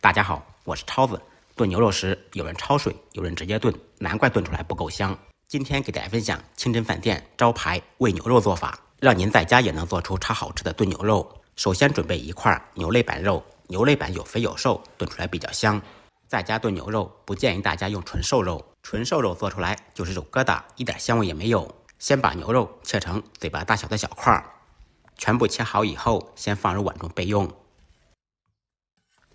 大家好，我是超子。炖牛肉时，有人焯水，有人直接炖，难怪炖出来不够香。今天给大家分享清真饭店招牌煨牛肉做法，让您在家也能做出超好吃的炖牛肉。首先准备一块牛肋板肉，牛肋板有肥有瘦，炖出来比较香。在家炖牛肉不建议大家用纯瘦肉，纯瘦肉做出来就是肉疙瘩，一点香味也没有。先把牛肉切成嘴巴大小的小块，全部切好以后，先放入碗中备用。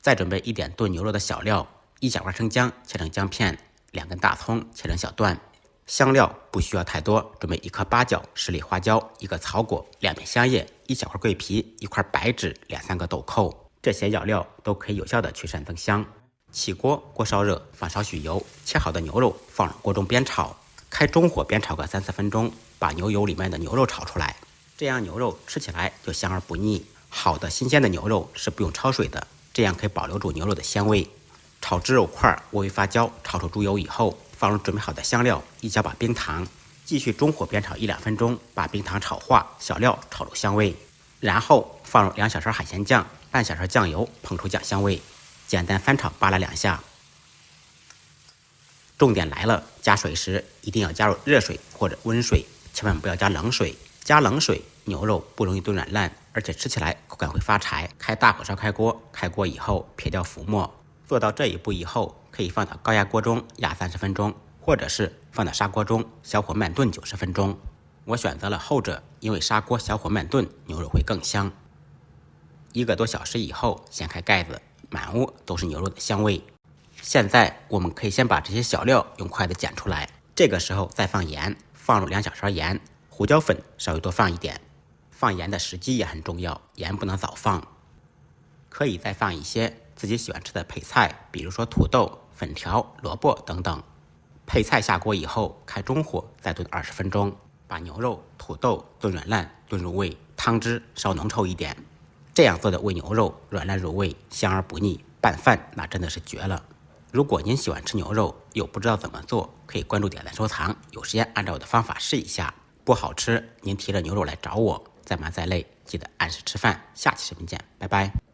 再准备一点炖牛肉的小料，1小块生姜切成姜片，2根大葱切成小段。香料不需要太多，准备1颗八角、10粒花椒、1个草果、2片香叶、1小块桂皮、1块白芷、2、3个豆蔻。这些药料都可以有效的去散增香。起锅，锅烧热，放少许油，切好的牛肉放入锅中煸炒，开中火煸炒个3、4分钟，把牛油里面的牛肉炒出来，这样牛肉吃起来就香而不腻。好的新鲜的牛肉是不用焯水的，这样可以保留住牛肉的鲜味。炒至肉块微发焦，炒出猪油以后，放入准备好的香料，1小把冰糖，继续中火煸炒1、2分钟，把冰糖炒化，小料炒出香味。然后放入2小勺海鲜酱，半小勺酱油，烹出酱香味。简单翻炒扒拉2下。重点来了，加水时一定要加入热水或者温水，千万不要加冷水。加冷水，牛肉不容易炖软烂，而且吃起来口感会发柴。开大火烧开锅，开锅以后撇掉浮沫。做到这一步以后，可以放到高压锅中压30分钟，或者是放到砂锅中小火慢炖90分钟。我选择了后者，因为砂锅小火慢炖牛肉会更香。1个多小时以后，掀开盖子，满屋都是牛肉的香味。现在我们可以先把这些小料用筷子捡出来，这个时候再放盐，放入2小勺盐，胡椒粉稍微多放一点。放盐的时机也很重要，盐不能早放。可以再放一些自己喜欢吃的配菜，比如说土豆、粉条、萝卜等等。配菜下锅以后，开中火再炖20分钟，把牛肉、土豆炖软烂，炖入味，汤汁稍浓稠一点。这样做的煨牛肉软烂入味，香而不腻，拌饭那真的是绝了。如果您喜欢吃牛肉又不知道怎么做，可以关注点赞收藏，有时间按照我的方法试一下。不好吃您提着牛肉来找我，再忙再累记得按时吃饭。下期视频见，拜拜。